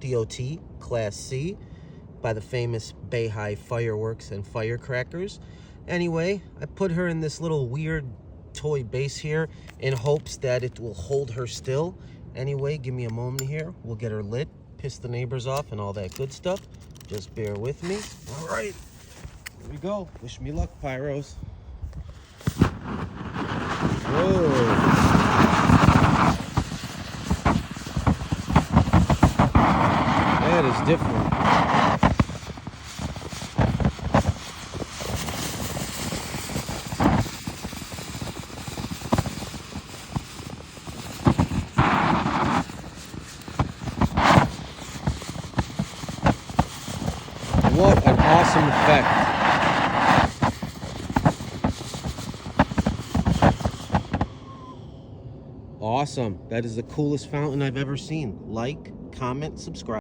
DOT Class C by the famous Bayhigh Fireworks and Firecrackers. Anyway, I put her in this little weird toy base here in hopes that it will hold her still. Anyway, give me a moment here. We'll get her lit, piss the neighbors off, and all that good stuff. Just bear with me. All right, here we go. Wish me luck, Pyros. Whoa. That is different. What an awesome effect. Awesome. That is the coolest fountain I've ever seen. Like, comment, subscribe.